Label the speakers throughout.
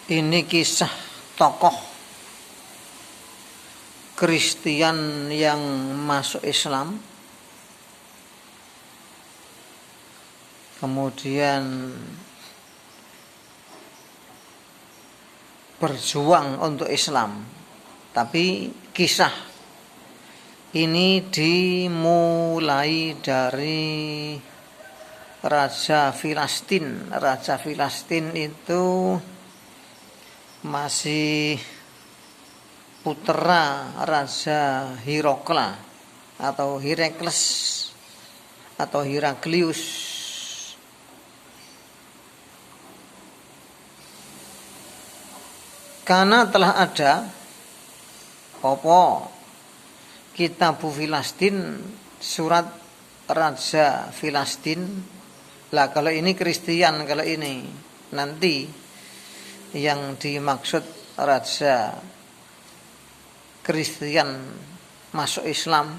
Speaker 1: Ini kisah tokoh Kristen yang masuk Islam, kemudian berjuang untuk Islam. Tapi kisah ini dimulai dari Raja Filistin. Raja Filistin itu masih putra Raja Hirokla atau Herakles atau Heraklius. Karena telah ada Kitabu Filistin, surat Raja Filistin. Lah kalau ini Kristen, kalau ini nanti yang dimaksud Raja Kristen masuk Islam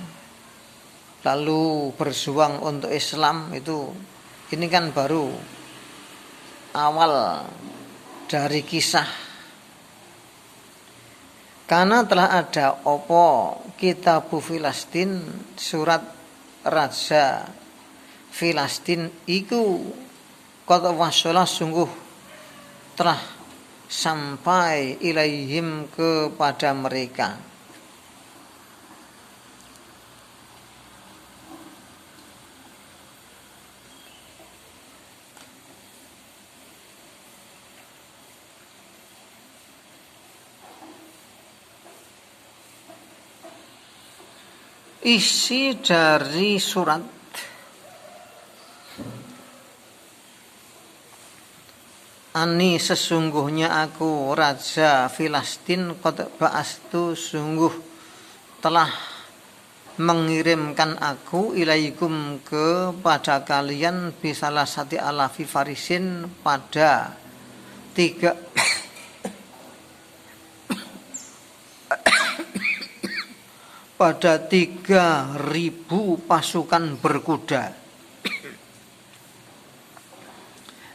Speaker 1: lalu berjuang untuk Islam, itu ini kan baru awal dari kisah. Karena telah ada Kitabu Filistin, surat Raja Filistin iku qad wasala, sungguh telah sampai ilaihim, kepada mereka. Isi dari surat Ani, sesungguhnya aku Raja Filistin, qad ba'astu, sungguh telah mengirimkan aku ilaikum, kepada kalian, bisalah sati alafi farisin, pada 3.000 pasukan berkuda.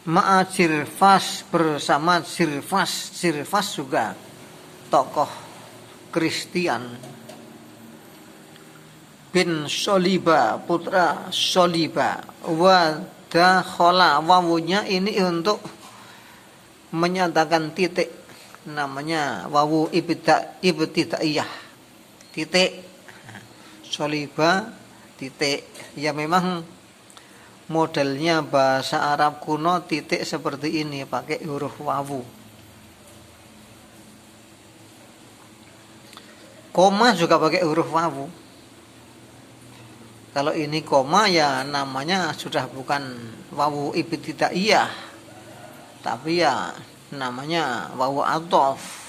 Speaker 1: Ma'a Jirfas, bersama Jirfas juga tokoh Kristen, bin Soliba, putra Soliba. Wa dakhala, wawunya ini untuk menyatakan titik, namanya wawu ibtidaiyah, titik. Soliba titik, ya memang modelnya bahasa Arab kuno titik seperti ini, pakai huruf wawu. Koma juga pakai huruf wawu. Kalau ini koma ya namanya sudah bukan wawu ibtidaiyah, tapi ya namanya wawu athof.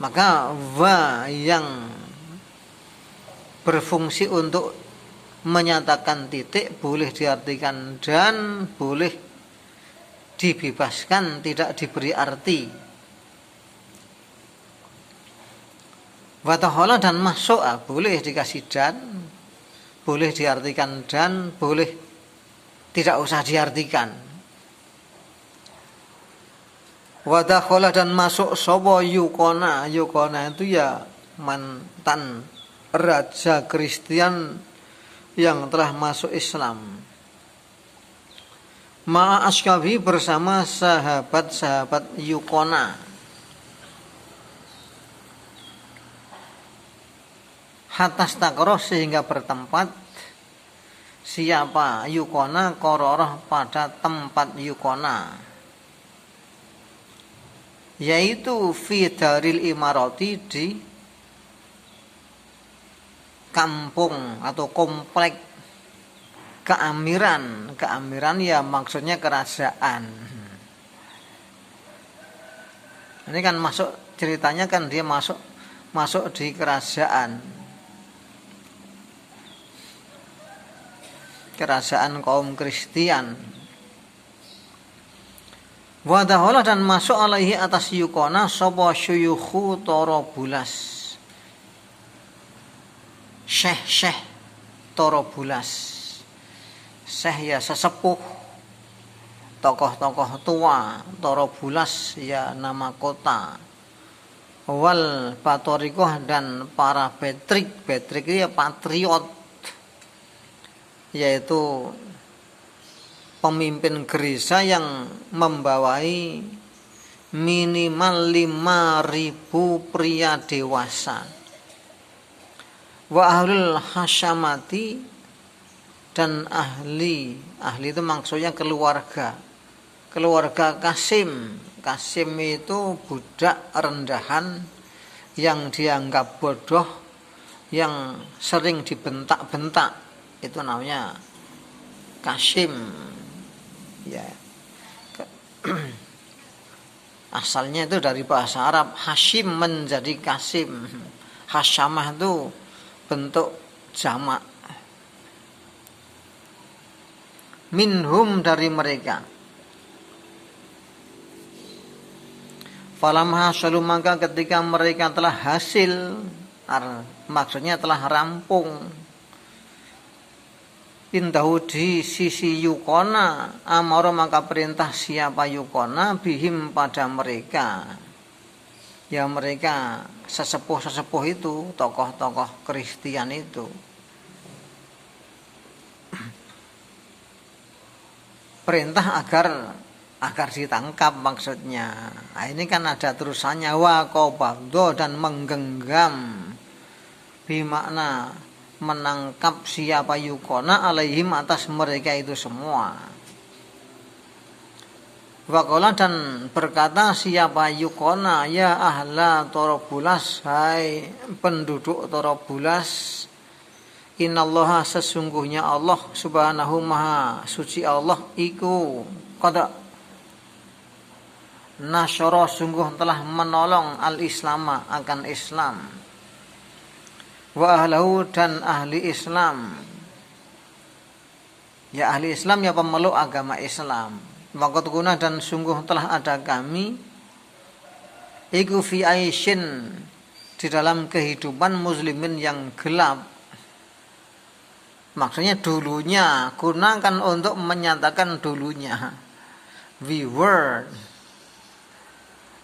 Speaker 1: Maka wa yang berfungsi untuk menyatakan titik boleh diartikan dan, boleh dibebaskan, tidak diberi arti. Watahola, dan masuk, boleh dikasih dan, boleh diartikan dan, boleh tidak usah diartikan. Wadakhola, dan masuk sobo Yukona. Yukona itu ya mantan Raja Kristen yang telah masuk Islam. Ma'a Askabi, bersama sahabat-sahabat Yukona. Hatas takroh, sehingga bertempat siapa Yukona, kororoh, pada tempat Yukona, yaitu fi daril imarati, di kampung atau komplek keamiran. Keamiran ya maksudnya kerajaan. Ini kan masuk ceritanya, kan dia masuk di kerajaan kaum Kristen. Wadaholah, dan masuk alaihi, atas Yukona, sapa syuyukhu, Torobulas, syekh Torobulas. Syekh ya sesepuh tokoh-tokoh tua, Torobulas ya nama kota, wal Batorikoh dan para Betrik. Betrik itu ya patriot, yaitu pemimpin gereja yang membawai minimal 5.000 pria dewasa. Wa ahlul hasyamati dan ahli itu maksudnya keluarga Kasim. Kasim itu budak rendahan yang dianggap bodoh, yang sering dibentak-bentak, itu namanya Kasim ya. Asalnya itu dari bahasa Arab, Hashim menjadi Kasim. Hasyamah itu bentuk jamak. Minhum dari mereka. Falam hasalu maka ketika mereka telah hasil, maksudnya telah rampung, indahu di sisi Yukona, amaro maka perintah siapa Yukona bihim pada mereka. Ya mereka sesepuh itu, tokoh-tokoh Kristian itu. Perintah agar ditangkap maksudnya. Nah, ini kan ada terusannya, wa qabadho dan menggenggam, bimakna menangkap siapa Yukona alaihim atas mereka itu semua. Waqala dan berkata siapa Yukona, ya ahla Torobulas, hai penduduk Torobulas, innallaha sesungguhnya Allah subhanahu maha suci Allah iku qad nasyara sungguh telah menolong al-islama akan Islam, wa ahlahu dan ahli Islam, ya ahli Islam ya pemeluk agama Islam. Waqad guna dan sungguh telah ada kami iku fi aisyin di dalam kehidupan muslimin yang gelap. Maksudnya dulunya, gunakan untuk menyatakan dulunya. We were.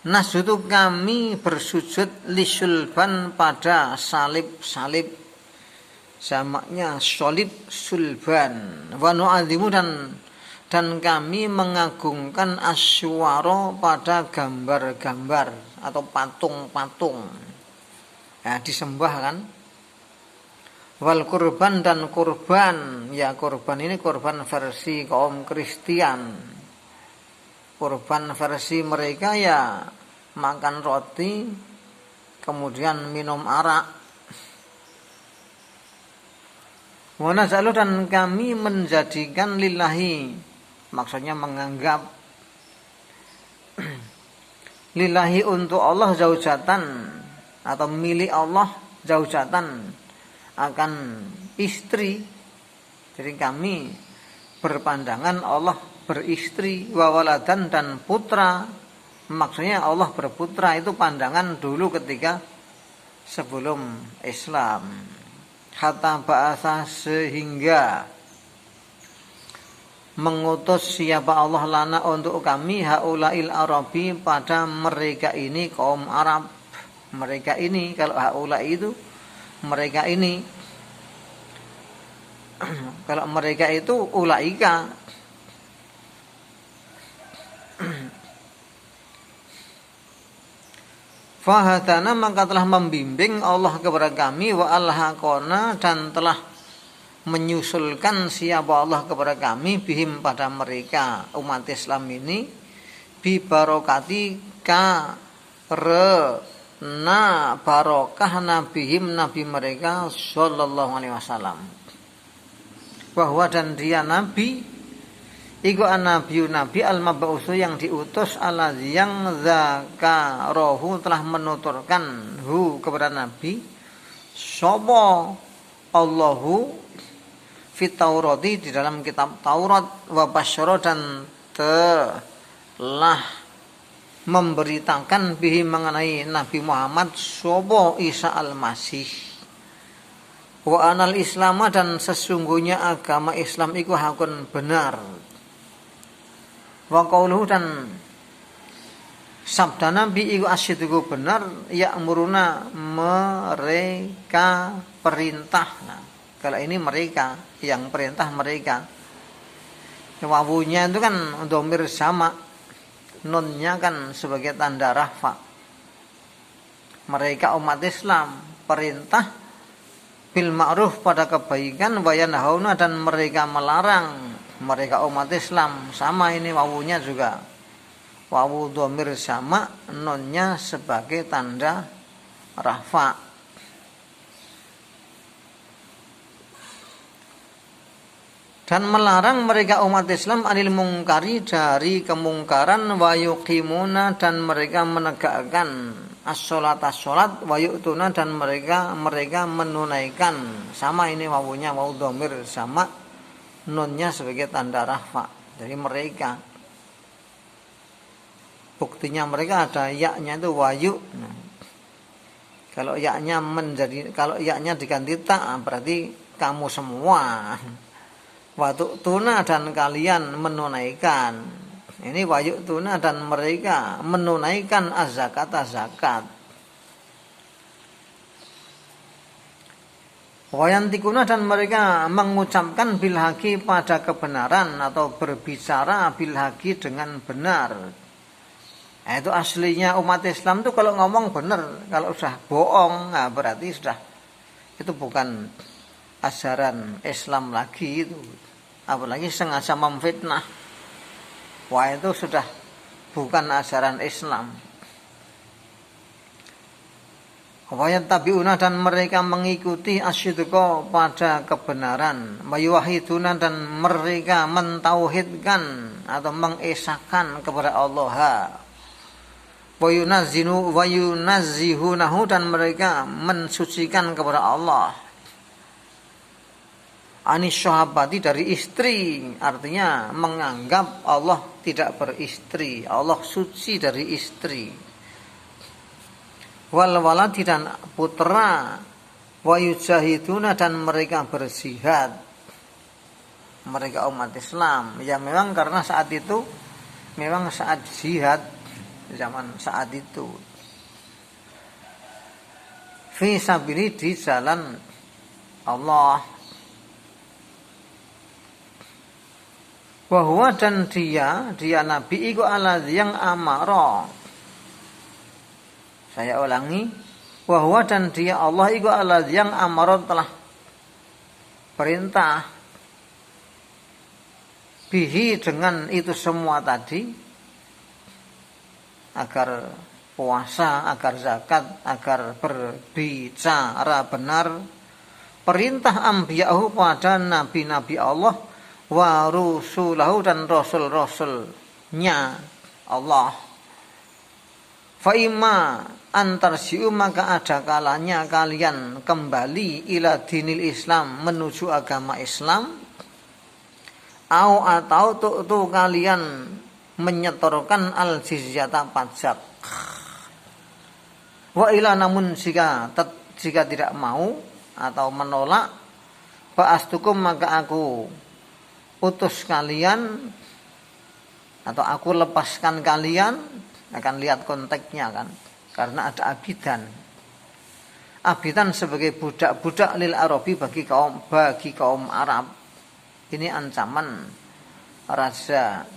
Speaker 1: Nasjudu kami bersujud lisulban pada salib-salib. Jamaknya solib sulban. Wa nu'adzimu dan kami mengagungkan asywaro pada gambar-gambar atau patung-patung. Ya, disembah kan? Wal kurban dan kurban, ya kurban ini kurban versi kaum Kristian. Kurban versi mereka ya makan roti, kemudian minum arak. Wa nazalu dan kami menjadikan lillahi, maksudnya menganggap lillahi untuk Allah zaujatan atau milik Allah zaujatan akan istri. Jadi kami berpandangan Allah beristri, wawaladan dan putra. Maksudnya Allah berputra itu pandangan dulu ketika sebelum Islam. Hatta ba'atha sehingga mengutus siapa Allah lana untuk kami haulail arabi pada mereka ini kaum Arab. Mereka ini, kalau haula itu mereka ini, kalau mereka itu ulaika. Fahadana maka telah membimbing Allah kepada kami, wa alhaqona dan telah menyusulkan siapa Allah kepada kami bihim pada mereka umat Islam ini bi barokati na barokah nabihim nabi mereka sallallahu alaihi wasallam, bahwa dan dia nabi iku nabi al-mab'utsu yang diutus allazi yang zakarahu telah menuturkan hu kepada nabi sapa Allahu fit Taurati di dalam kitab Taurat, wa basyara dan telah memberitakan bihi mengenai Nabi Muhammad sapa Isa al-Masih, wa anal islama dan sesungguhnya agama Islam iku hakun benar. Wa qauluhu dan sabda Nabi iku asyidu benar, ya'muruna mereka perintah. Nah, kalau ini mereka yang perintah mereka. Wawunya itu kan dhamir sama, nunnya kan sebagai tanda rafa. Mereka umat Islam perintah bil ma'ruf pada kebaikan, wa yanhauna dan mereka melarang. Mereka umat Islam sama ini wawunya juga. Wawu dhamir sama, nunnya sebagai tanda rafa. Dan melarang mereka umat Islam anil mungkari dari kemungkaran, wa yuqimuna dan mereka menegakkan as-sholat as-sholat, wa yu'tuna dan mereka menunaikan. Sama ini wawunya wawu dhamir sama, nunnya sebagai tanda rafa. Jadi mereka, buktinya mereka ada ya-nya itu wayu. Nah, kalau ya-nya diganti ta berarti kamu semua. Waktu tuna dan kalian menunaikan. Ini wayu tuna dan mereka menunaikan az-zakat az-zakat. Wayantikuna dan mereka mengucapkan bil haqi pada kebenaran atau berbicara bil haqi dengan benar. Nah, itu aslinya umat Islam tuh kalau ngomong benar, kalau sudah bohong, nah berarti sudah itu bukan ajaran Islam lagi itu. Apalagi sengaja memfitnah. Wah, itu sudah bukan ajaran Islam. Wayattabi'una dan mereka mengikuti asyidqa pada kebenaran, mayuwahiduna dan mereka mentauhidkan atau mengesahkan kepada Allah. Wayunazzihunahu dan mereka mensucikan kepada Allah. Anis syahabati dari istri, artinya menganggap Allah tidak beristri, Allah suci dari istri. Wal waladi dan putra, wa yujahiduna dan mereka berjihad. Mereka umat Islam, ya memang karena saat itu memang saat jihad zaman saat itu. Fi sabili di jalan Allah. Wahwa dan dia Nabi iku alladzi yang amara. Saya ulangi, wahwa dan dia Allah iku alladzi yang amara telah perintah bihi dengan itu semua tadi, agar puasa, agar zakat, agar berbicara benar, perintah anbiya'u pada nabi-nabi Allah, wa rusulahu dan rasul-rasulnya Allah. Fa imma antarsiu maka ada kalanya kalian kembali ila dinil Islam menuju agama Islam, au atau tu kalian menyetorkan al jizyata pajak. Wa ila namun jika tidak mau atau menolak, fa'astukum maka aku utus kalian atau aku lepaskan kalian. Akan lihat konteksnya kan, karena ada abidan sebagai budak-budak lil Arabi bagi kaum Arab. Ini ancaman Raja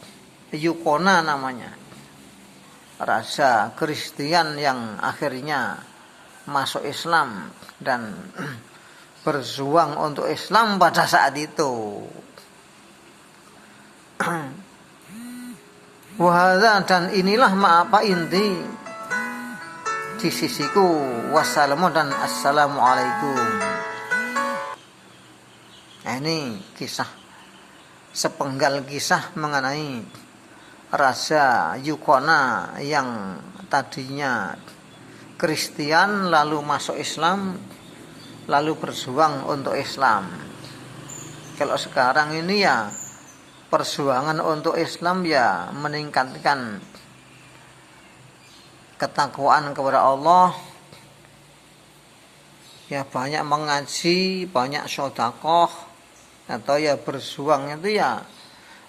Speaker 1: Yukona namanya, raja Kristian yang akhirnya masuk Islam dan berjuang untuk Islam pada saat itu. Wahada dan inilah ma'apa inti di sisiku. Wassalamu dan assalamualaikum. Nah, ini kisah, sepenggal kisah mengenai Raja Yukona yang tadinya Kristian lalu masuk Islam, lalu berjuang untuk Islam. Kalau sekarang ini ya perjuangan untuk Islam ya meningkatkan ketakwaan kepada Allah, ya banyak mengaji, banyak sedekah, atau ya berjuang itu ya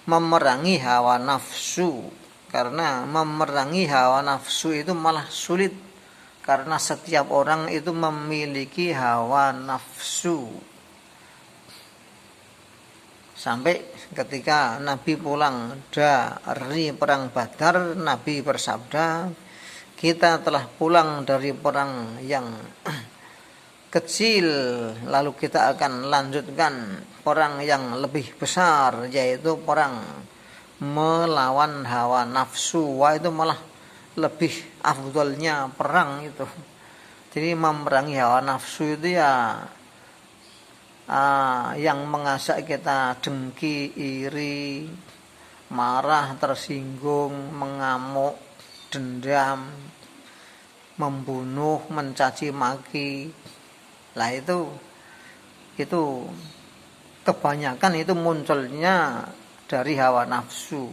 Speaker 1: memerangi hawa nafsu. Karena memerangi hawa nafsu itu malah sulit, karena setiap orang itu memiliki hawa nafsu. Sampai ketika Nabi pulang dari perang Badar, Nabi bersabda, kita telah pulang dari perang yang kecil, lalu kita akan lanjutkan perang yang lebih besar, yaitu perang melawan hawa nafsu. Wah, itu malah lebih afdolnya perang itu. Jadi memerangi hawa nafsu itu ya yang mengajak kita dengki, iri, marah, tersinggung, mengamuk, dendam, membunuh, mencaci maki. Lah itu kebanyakan itu munculnya dari hawa nafsu.